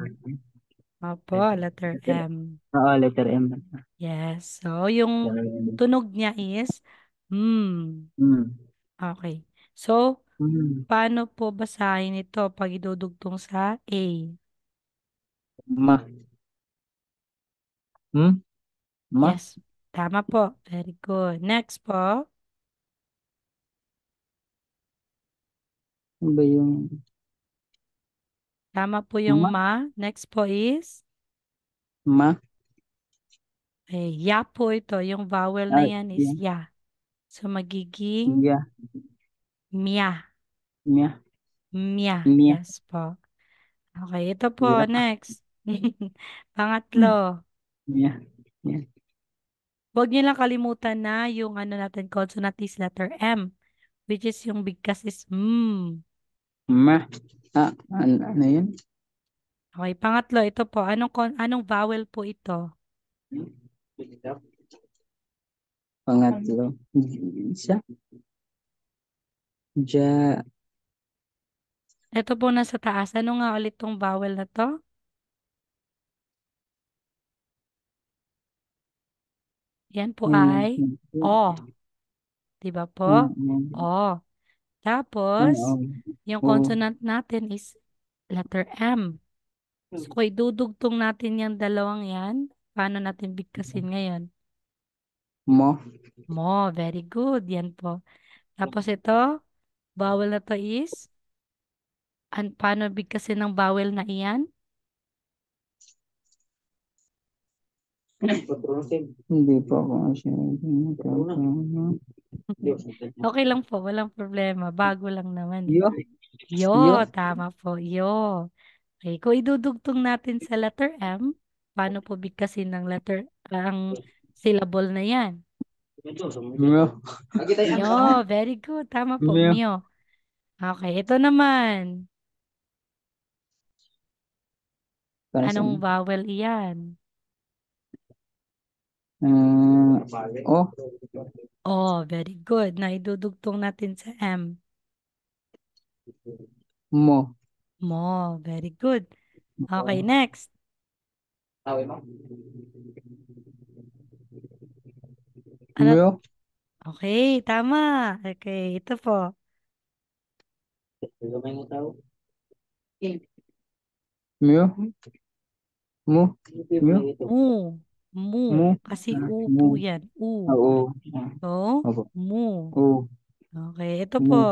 Opo, letter M. Oo, letter M. Yes. So, yung tunog niya is Hmm. Okay. So, Hmm. paano po basahin ito pag idudugtong sa A? Ma. Hmm? Ma. Yes. Tama po. Very good. Next po. Ano ba yung Tama po yung ma? ma. Next po is? Ma? Okay, ya po ito. Yung vowel na yan is Yeah. ya. So, magiging Yeah. mia. Mia. Mia. Mia. Yes po. Okay, ito po. Hirap. Next. Pangatlo. Mia. Mia. Huwag niyo lang kalimutan na yung ano natin, consonant is letter M, which is yung bigkas is Ma. Ano yun? Okay, pangatlo, ito po. Anong vowel po ito? Pangatlo. Isa. Ja. Ito po nasa taas. Ano nga ulit tong vowel na to? Yan po ay O. Diba po? O. Tapos, yung consonant natin is letter M. So, kung idudugtong natin yung dalawang yan, paano natin bigkasin ngayon? Mo. Mo. Very good. Yan po. Tapos ito, vowel na to is, paano bigkasin ng vowel na iyan? Hindi po ako Okay lang po, walang problema. Bago lang naman eh. Yo. Yo, tama po. Yo. Okay, kung idudugtong natin sa letter M, paano po bigkasin ng ang syllable na yan? Mio. Yo, very good. Tama po, Mio. Mio. Okay, ito naman. Anong vowel iyan? O. Oh, very good. Na idudugtong natin sa M. Mo. Mo, very good. Okay, next. Ano? Mio. Okay, tama. Okay, ito po. Mio. Mo. Mio. Mu. Mu. Mu. Kasi u Mu. po yan. U. Oo. So, Opo. mu. O. Okay, ito Mu. po.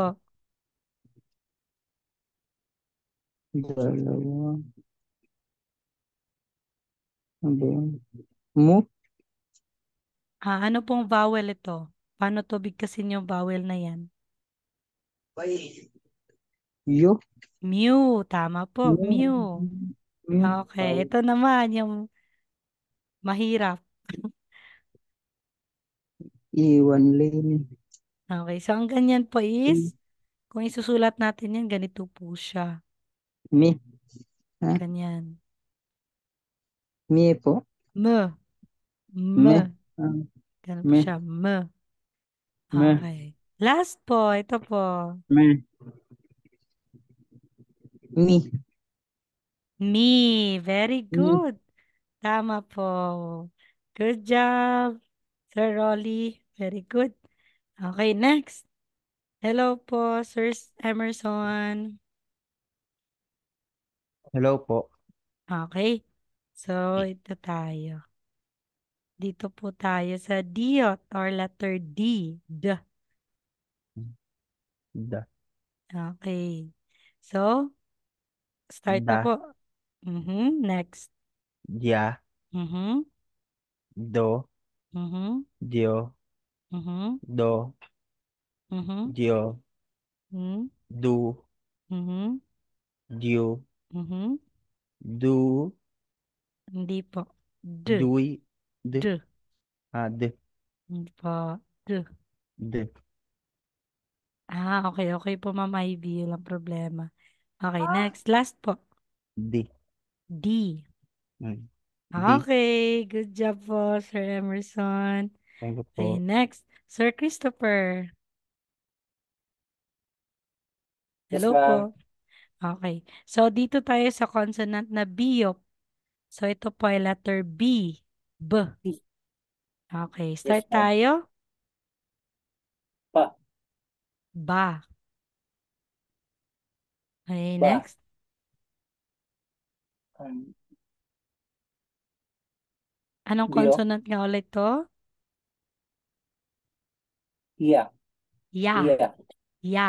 Dalawa. Ano ba yun? Mu. Ano pong vowel ito? Paano to bigkasin yung vowel na yan? Yo. Mew. Tama po. Mew. Mio. Okay, ito naman yung mahirap. Iwan lane. Okay, so ang ganyan po is, kung isusulat natin yan, ganito po siya. Mi. Ha? Ganyan. Mi po. M. Me. M. Ganun po Me. siya. M. Me. Okay. Last po, ito po. Me. Mi. Me. Very Mi. good. Tama po. Good job, Sir Rolly. Very good. Okay, next. Hello po, Sir Emerson. Hello po. Okay. So, ito tayo. Dito po tayo sa diot or letter D. D. Da. Okay. So, start na Da. po. Next. Ja. Mhm. Do. Mhm. Dio. Mhm. Do. Mhm. Dio. Mhm. Du. Mhm. Dio. Mhm. Du. Hindi po. D. Dui. D. D. D. Hindi po. D. D. Okay. Okay po, Ma'am Ivy. Walang problema. Okay, next. Last po. D. D. D. Okay. Good job po, Sir Emerson. Thank you Okay, po. next. Sir Christopher. Yes, Hello ma'am. po. Okay. So, dito tayo sa consonant na biop. So, ito po ay letter B. B. Okay. Start Yes, ma'am. tayo. Pa. Ba. Okay, Ba. next. Anong Bio. consonant nga ulit to? Iya. Ya. Iya. Ya.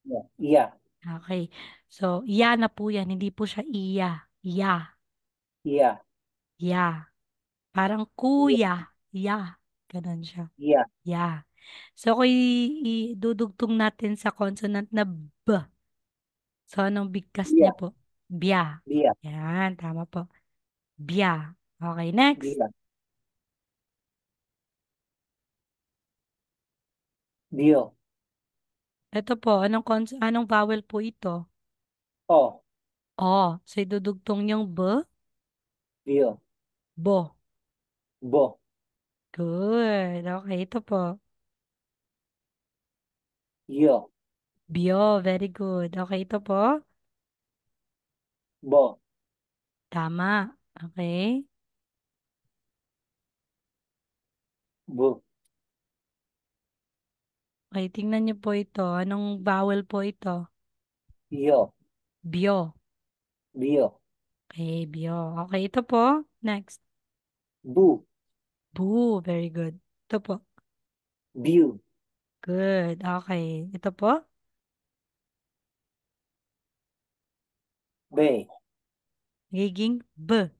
Iya. Iya. Okay. So, ya na po yan. Hindi po siya iya. Ya. Iya. Ya. Parang kuya. Ya. Ganon siya. Yeah. Ya. So, kung idudugtong natin sa consonant na B. So, anong bigkas niya Yeah. po? Bya. Yeah. Yan, tama po. Bya. Okay, next. Yeah. Bio. Ito po, anong vowel po ito? O. O. So, idudugtong niyong B. Bio. Bo. Bo. Good. Okay, ito po. Yo. Bio. Very good. Okay, ito po. Bo. Tama. Okay. Bu. Okay, tingnan niyo po ito. Anong vowel po ito? Yo. Bio. Bio. Okay, bio. Okay, ito po. Next. Bu. Boo. Very good. Ito po. Biu. Good. Okay. Ito po. Be. Giging B.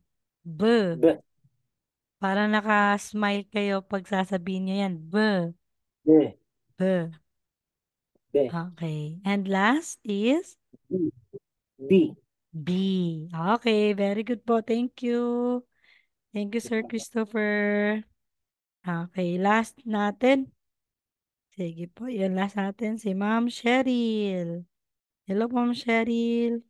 B. Be. Parang naka-smile kayo pag sasabihin niyo yan. B. Be. B. Be. Okay. And last is B. B. B. Okay. Very good po. Thank you. Thank you, Sir Christopher. Okay. Last natin. Sige po. Yan last natin. Si Ma'am Cheryl. Hello, Ma'am Cheryl.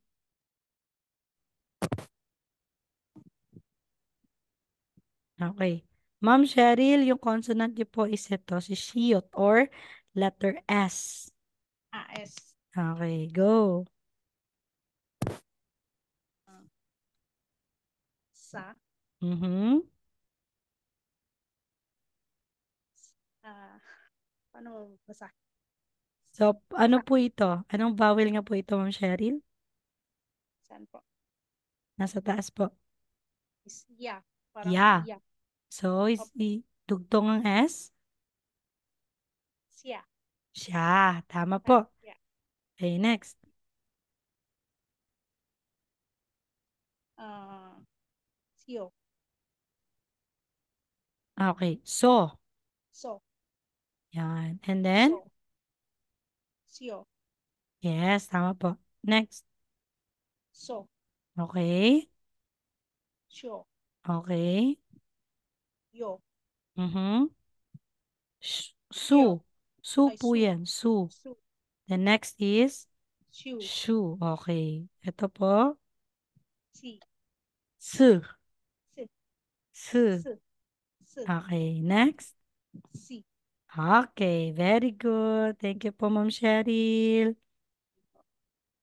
Okay. Ma'am Cheryl, yung consonant niyo po is ito, si Shiot or letter S. S. Okay, go. Sa. Mhm. Ah, paano basa? So, ano po ito? Anong vowel nga po ito, Ma'am Cheryl? Saan po? Nasa taas po. Is ya. Parang Yeah. ya. So, dugtong ang S? Siya. Siya. Tama po. Ya. Okay, next. Siyo. Okay, so. So. Yan. And then? So. Siyo. Yes, tama po. Next. So. Okay. Syo. Okay. Yo. Mhm. Yo. Su. Su Ay, po su. yan. Su. Su. The next is Shu. shu. Okay. Ito po. Si. Su. Si. Su. Si. Si. Okay. Next. Si. Okay. Very good. Thank you po, Ma'am Cheryl.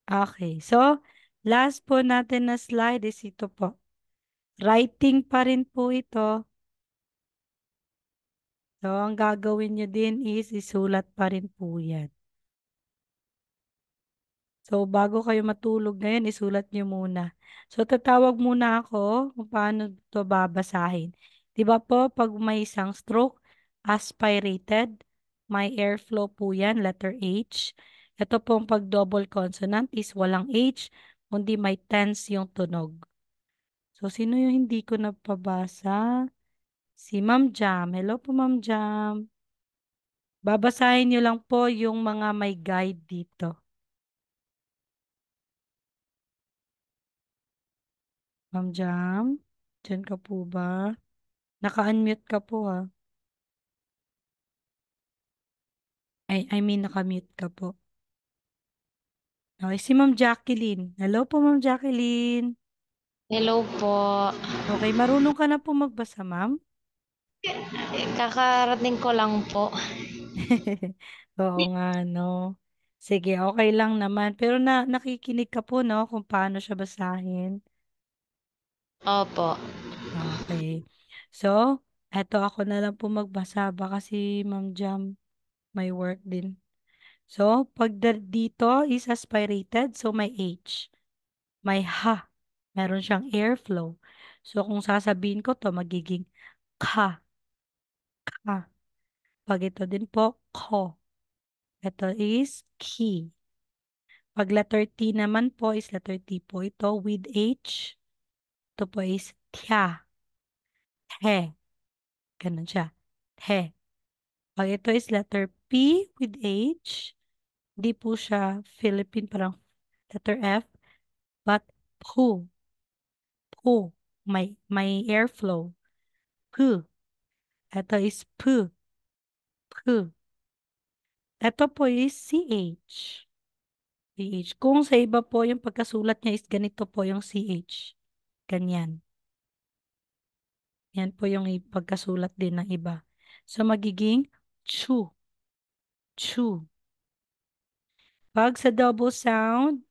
Okay. So, last po natin na slide is ito po. Writing pa rin po ito. So, ang gagawin nyo din is isulat pa rin po yan. So, bago kayo matulog ngayon, isulat nyo muna. So, tatawag muna ako kung paano ito babasahin. Di ba po, pag may isang stroke, aspirated, may airflow po yan, letter H. Ito pong pag double consonant is walang H, kundi may tense yung tunog. So, sino yung hindi ko napabasa? Si Ma'am Jam. Hello po, Ma'am Jam. Babasahin nyo lang po yung mga may guide dito. Ma'am Jam, dyan ka po ba? Naka-unmute ka po ha. I mean, naka-mute ka po. Okay, si Ma'am Jacqueline. Hello po, Ma'am Jacqueline. Hello po. Okay, marunong ka na po magbasa, Ma'am? Kakarating ko lang po. Oo nga, no. Sige, okay lang naman. Pero nakikinig ka po, no, kung paano siya basahin. Opo. Okay. So, eto ako na lang po magbasa. Baka si Ma'am Jam may work din. So, pag dito is aspirated, so may H. May ha. Meron siyang airflow. So, kung sasabihin ko to magiging ka, ka. Pag ito din po, ko. Ito is ki. Pag letter T naman po is letter T po ito with H. Ito po is tya. He. Ganun siya. He. Pag ito is letter P with H, hindi po siya Philippine, parang letter F, but pu. Pu. May airflow. Pu. Ito is pu. Pu. Ito po is CH. CH. Kung sa iba po yung pagkasulat niya is ganito po yung CH. Ganyan. Yan po yung pagkasulat din ng iba. So, magiging chu. Chu. Pag sa double sound,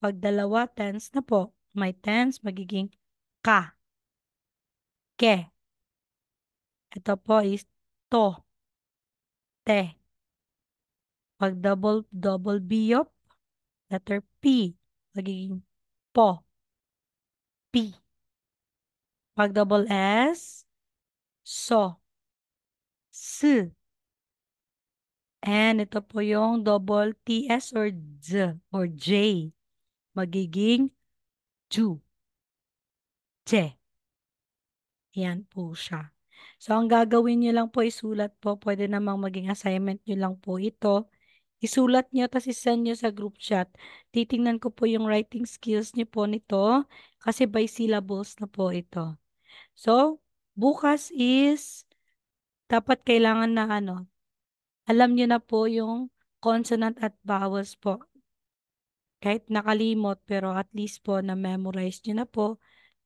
pag dalawa, tense na po. May tense, magiging ka. Ke. Ito po is to. Te. Pag double biyop, letter P, magiging po. Pi. Pag double S, so. S. And ito po yung double TS or Z or J. Magiging ju. Je. Yan po siya. So, ang gagawin nyo lang po, isulat po. Pwede namang maging assignment nyo lang po ito. Isulat nyo, tapos isend nyo sa group chat. Titingnan ko po yung writing skills nyo po nito. Kasi by syllables na po ito. So, bukas is, dapat kailangan na alam nyo na po yung consonant at vowels po. Kahit nakalimot, pero at least po na-memorize nyo na po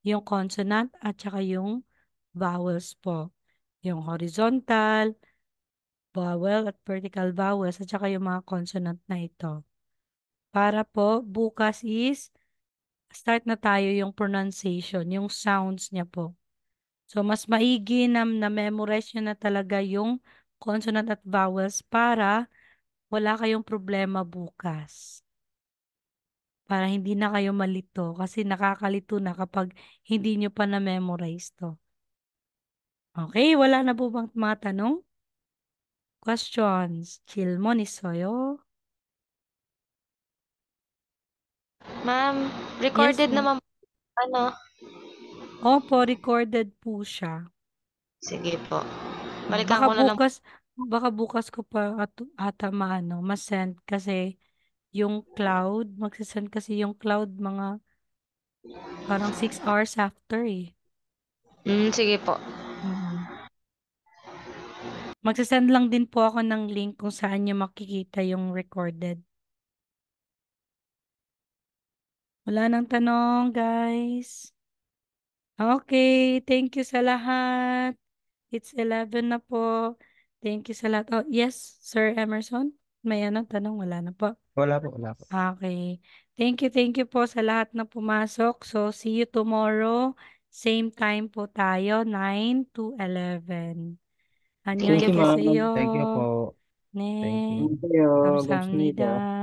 yung consonant at saka yung vowels po. Yung horizontal, vowel at vertical vowels at saka yung mga consonant na ito. Para po, bukas is, start na tayo yung pronunciation, yung sounds niya po. So, mas maigi na na-memorize nyo na talaga yung consonant at vowels para wala kayong problema bukas. Para hindi na kayo malito kasi nakakalito na kapag hindi nyo pa na-memorize to. Okay, wala na po bang mga tanong? Questions? 질문 있어요? Ma'am, Yes, recorded ma'am. naman ano? Opo, recorded po siya. Sige po. Oh, Balikan ko na lang. baka bukas ko pa ata ma-send kasi yung cloud, magsasend kasi yung cloud mga parang 6 hours after eh. Sige po. Mm. Magsasend lang din po ako ng link kung saan nyo makikita yung recorded. Wala nang tanong, guys. Okay, thank you sa lahat. It's 11 na po. Thank you sa lahat. Oh, yes, Sir Emerson. May tanong? Wala na po. Wala po, wala po. Okay. Thank you po sa lahat na pumasok. So, see you tomorrow. Same time po tayo, 9 to 11. Thank you po. 안녕히 계세요. Thank you po. Thank 네, you. 안녕하세요. 감사합니다. 감사합니다.